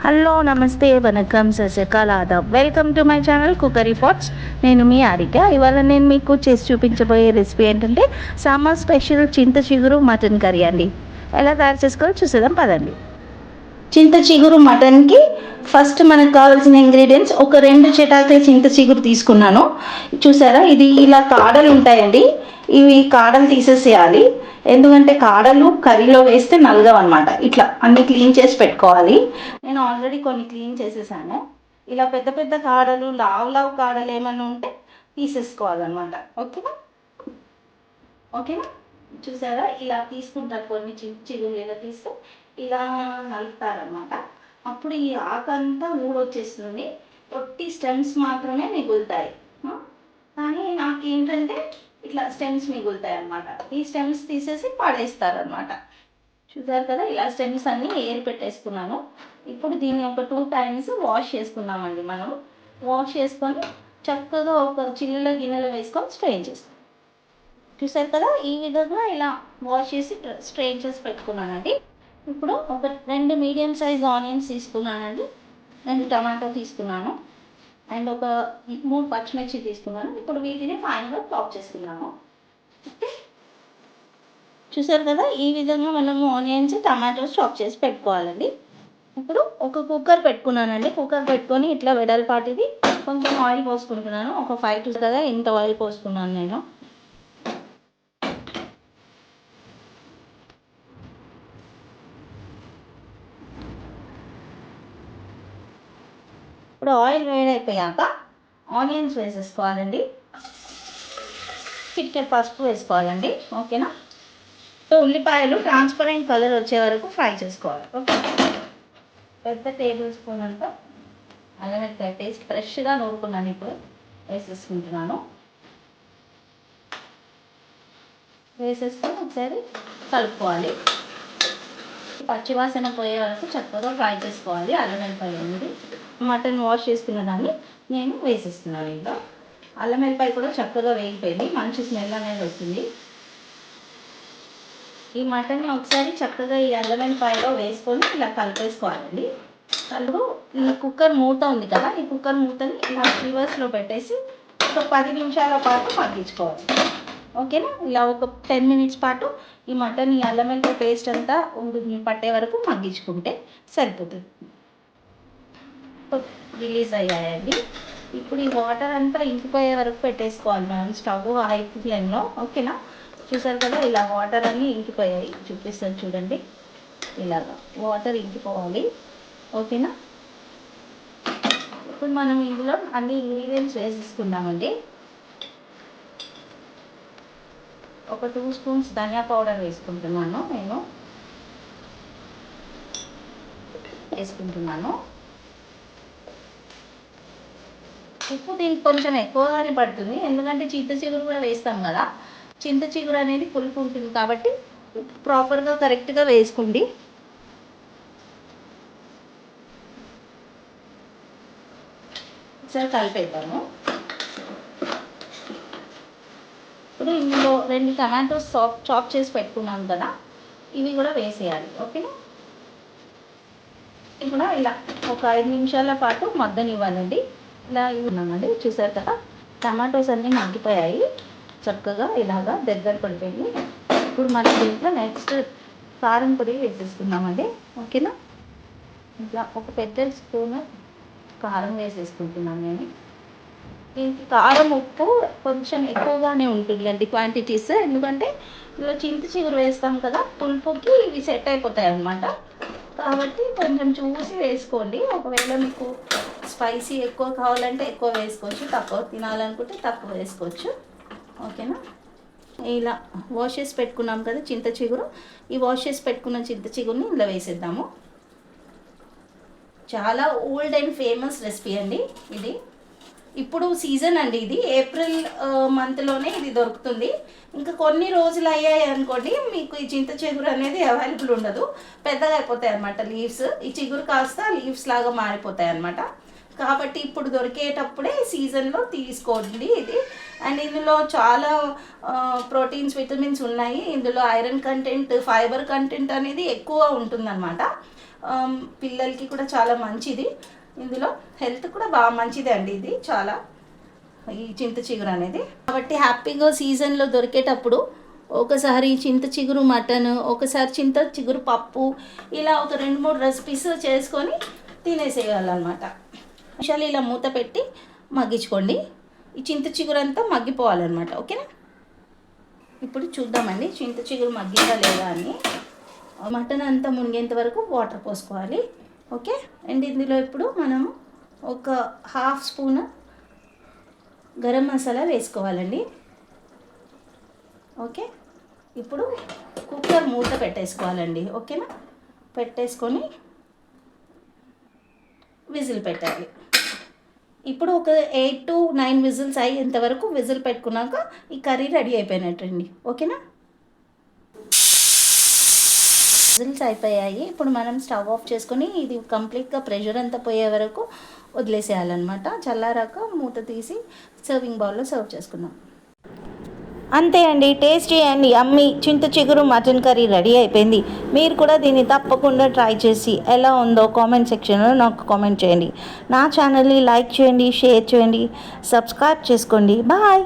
Hello నమస్తే వనకం సస్యకాల ఆదాబ్ welcome to my channel cookery pots. నేను మీ ఆరిక. ఇవాళ నేను మీకు చేసి చూపించబోయే రెసిపీ ఏంటంటే సమ్మర్ స్పెషల్ చింత చిగురు మటన్ కర్రీ అండి. ఎలా తయారు చేసుకోవాలో చూసేద్దాం పదండి. చింత చిగురు మటన్కి ఫస్ట్ మనకు కావాల్సిన ఇంగ్రీడియంట్స్ ఒక 2 చటాకుల చింత చిగురు తీసుకున్నాను. చూసారా, ఇది ఇలా కాడలు ఉంటాయండి. ఇవి కాడలు తీసేసేయాలి, ఎందుకంటే కాడలు కర్రీలో వేస్తే నలగవన్నమాట. ఇట్లా అన్ని క్లీన్ చేసి పెట్టుకోవాలి. నేను ఆల్రెడీ కొన్ని క్లీన్ చేసేసాను. ఇలా పెద్ద పెద్ద కాడలు లావు కాడలు ఏమైనా ఉంటే తీసేసుకోవాలన్నమాట. ఓకేనా ఓకేనా చూసారా, ఇలా తీసుకుంటారు కొన్ని చిగురు ఇలా తీస్తే ఇలా నలుపుతారనమాట. అప్పుడు ఈ ఆకంతా ఊడొచ్చేస్తుంది, ఒట్టి స్టెమ్స్ మాత్రమే మిగులుతాయి. కానీ నాకేంటంటే ఇట్లా స్టెమ్స్ మిగులుతాయి అన్నమాట. ఈ స్టెమ్స్ తీసేసి పడేస్తారనమాట. చూసారు కదా, ఇలా స్టెమ్స్ అన్నీ ఏరి పెట్టేసుకున్నాను. ఇప్పుడు దీన్ని ఒక 2 టైమ్స్ వాష్ చేసుకున్నామండి. మనం వాష్ చేసుకొని చక్కగా ఒక చిల్లుల గిన్నెలో వేసుకొని స్ట్రెయిన్ చేస్తాం. చూసారు కదా, ఈ విధంగా ఇలా వాష్ చేసి స్ట్రెయిన్ చేసి పెట్టుకున్నానండి. ఇప్పుడు ఒక 2 మీడియం సైజ్ ఆనియన్స్ తీసుకున్నానండి, 2 టమాటో తీసుకున్నాను, అండ్ ఒక 3 పచ్చిమిర్చి తీసుకున్నాను. ఇప్పుడు వీటిని ఫైన్గా చాప్ చేసుకున్నాను. చూసారు కదా, ఈ విధంగా మనము ఆనియన్స్ టమాటోస్ చాప్ చేసి పెట్టుకోవాలండి. ఇప్పుడు ఒక కుక్కర్ పెట్టుకున్నానండి. కుక్కర్ పెట్టుకొని ఇట్లా వెడల్పాటిది కొంచెం ఆయిల్ పోసుకుంటున్నాను. ఒక 5 to కదా ఇంత ఆయిల్ పోసుకున్నాను నేను. ఇప్పుడు ఆయిల్ వేడైపోయాక ఆనియన్స్ వేసేసుకోవాలండి. చిటికెడు పసుపు వేసుకోవాలండి. ఓకేనా. ఉల్లిపాయలు ట్రాన్స్పరెంట్ కలర్ వచ్చే వరకు ఫ్రై చేసుకోవాలి. ఓకే. పెద్ద టేబుల్ స్పూన్ అంతా అల్లం వెల్లిపాయ పేస్ట్ ఫ్రెష్గా నూరుకున్నాను, ఇప్పుడు వేసేసుకుంటున్నాను. వేసేసుకొని ఒకసారి కలుపుకోవాలి. పచ్చివాసన పోయే వరకు చక్కగా ఫ్రై చేసుకోవాలి. అల్లం వెల్లిపాయ అనేది మటన్ వాష్ చేసుకున్న దాన్ని నేను వేసేస్తున్నాను. ఇంకా అల్లం వెల్లిపాయ కూడా చక్కగా వేగిపోయింది, మంచి స్మెల్ అనేది వస్తుంది. ఈ మటన్ని ఒకసారి చక్కగా ఈ అల్లం వెల్లిపాయలో వేసుకొని ఇలా కలిపేసుకోవాలండి. కలుపు. ఈ కుక్కర్ మూత ఉంది కదా, ఈ కుక్కర్ మూతని ఇలా రివర్స్లో పెట్టేసి ఒక 10 నిమిషాల పాటు మగ్గించుకోవాలి. ఓకేనా. ఇలా ఒక 10 మినిట్స్ పాటు ఈ మటన్ ఈ అల్లం వెల్లిపాయ పేస్ట్ అంతా పట్టే వరకు మగ్గించుకుంటే సరిపోతుంది. రిలీజ్ అయ్యాయండి. ఇప్పుడు ఈ వాటర్ అంతా ఇంకిపోయే వరకు పెట్టేసుకోవాలి మనం స్టవ్ హై ఫ్లేమ్లో. ఓకేనా. చూసారు కదా, ఇలా వాటర్ అన్నీ ఇంకిపోయాయి. చూపిస్తాను చూడండి, ఇలాగా వాటర్ ఇంకిపోవాలి. ఓకేనా. ఇప్పుడు మనం ఇందులో అన్ని ఇంగ్రీడియంట్స్ వేసేసుకుందామండి. ఒక 2 స్పూన్స్ ధనియా పౌడర్ వేసుకుంటున్నాను, నేను వేసుకుంటున్నాను. ఉప్పు దీనికి కొంచెం ఎక్కువగానే పడుతుంది, ఎందుకంటే చింత చిగురు కూడా వేస్తాం కదా. చింత చిగురు అనేది పులుపు ఉంటుంది కాబట్టి ప్రాపర్గా కరెక్ట్గా వేసుకోండి. ఒకసారి కలిపేద్దాము. ఇప్పుడు ఇందులో 2 టమాటోస్ చాప్ చేసి పెట్టుకున్నాను కదా, ఇవి కూడా వేసేయాలి. ఓకేనా. ఇప్పుడు ఇలా ఒక 5 నిమిషాల పాటు మగ్గనివ్వాలండి. ఇలా ఇవ్వనండి. చూసారు కదా, టమాటోస్ అన్నీ మగ్గిపోయాయి చక్కగా, ఇలాగా దగ్గర పడిపోయింది. ఇప్పుడు మనం దీంట్లో నెక్స్ట్ కారం పొడి వేసేసుకుందామండి. ఓకేనా. ఇట్లా ఒక పెద్ద స్పూన్ కారం వేసేసుకుంటున్నాను నేను. దీనికి కారం ఉప్పు కొంచెం ఎక్కువగానే ఉంటుందండి క్వాంటిటీస్, ఎందుకంటే ఇందులో చింత చిగురు వేస్తాం కదా, పులుపుకి ఇవి సెట్ అయిపోతాయి అన్నమాట. కాబట్టి కొంచెం చూసి వేసుకోండి. ఒకవేళ మీకు స్పైసీ ఎక్కువ కావాలంటే ఎక్కువ వేసుకోవచ్చు, తక్కువ తినాలనుకుంటే తక్కువ వేసుకోవచ్చు. ఓకేనా. ఇలా వాష్ చేసి పెట్టుకున్నాం కదా చింత చిగురు, ఈ వాష్ చేసి పెట్టుకున్న చింత చిగురుని ఇలా వేసేద్దాము. చాలా ఓల్డ్ అండ్ ఫేమస్ రెసిపీ అండి ఇది. ఇప్పుడు సీజన్ అండి, ఇది ఏప్రిల్ మంత్లోనే ఇది దొరుకుతుంది. ఇంకా కొన్ని రోజులు అయ్యాయి అనుకోండి, మీకు ఈ చింత చిగురు అనేది అవైలబుల్ ఉండదు, పెద్దగా అయిపోతాయి అన్నమాట లీవ్స్. ఈ చిగురు కాస్త లీవ్స్ లాగా మారిపోతాయి అన్నమాట. కాబట్టి ఇప్పుడు దొరికేటప్పుడే సీజన్లో తీసుకోండి ఇది. అండ్ ఇందులో చాలా ప్రోటీన్స్, విటమిన్స్ ఉన్నాయి. ఇందులో ఐరన్ కంటెంట్, ఫైబర్ కంటెంట్ అనేది ఎక్కువ ఉంటుందన్నమాట. పిల్లలకి కూడా చాలా మంచిది. ఇందులో హెల్త్ కూడా బాగా మంచిదే అండి ఇది చాలా, ఈ చింత చిగురు అనేది. కాబట్టి హ్యాపీగా సీజన్లో దొరికేటప్పుడు ఒకసారి చింత చిగురు మటన్, ఒకసారి చింత చిగురు పప్పు, ఇలా ఒక 2-3 రెసిపీస్ చేసుకొని తినేసేయాలన్నమాట. నిమిషాలు ఇలా మూత పెట్టి మగ్గించుకోండి. ఈ చింత చిగురు అంతా మగ్గిపోవాలన్నమాట. ఓకేనా? ఇప్పుడు చూద్దామండి చింత చిగురు మగ్గిందా లేదా అని. మటన్ అంతా మునిగేంత వరకు వాటర్ పోసుకోవాలి. ఓకే. అండ్ ఇందులో ఇప్పుడు మనము ఒక 1/2 స్పూన్ గరం మసాలా వేసుకోవాలండి. ఓకే. ఇప్పుడు కుక్కర్ మూత పెట్టేసుకోవాలండి. ఓకేనా? పెట్టేసుకొని విజిల్ పెట్టాలి. ఇప్పుడు ఒక 8 to 9 విజిల్స్ అయ్యేంత వరకు విజిల్ పెట్టుకున్నాక ఈ కర్రీ రెడీ అయిపోయినట్టండి. ఓకేనా? విజిల్స్ అయిపోయాయి. ఇప్పుడు మనం స్టవ్ ఆఫ్ చేసుకొని ఇది కంప్లీట్గా ప్రెషర్ అంతా పోయే వరకు వదిలేసేయాలన్నమాట. చల్లారాక మూత తీసి సర్వింగ్ బౌల్లో సర్వ్ చేసుకుందాం. అంతే అండి, టేస్టీ అండ్ యమ్మీ చింత చిగురు మటన్ కర్రీ రెడీ అయిపోయింది. మీరు కూడా దీన్ని తప్పకుండా ట్రై చేసి ఎలా ఉందో కామెంట్ సెక్షన్లో నాకు కామెంట్ చేయండి. నా ఛానల్ని లైక్ చేయండి, షేర్ చేయండి, సబ్స్క్రైబ్ చేసుకోండి. బాయ్.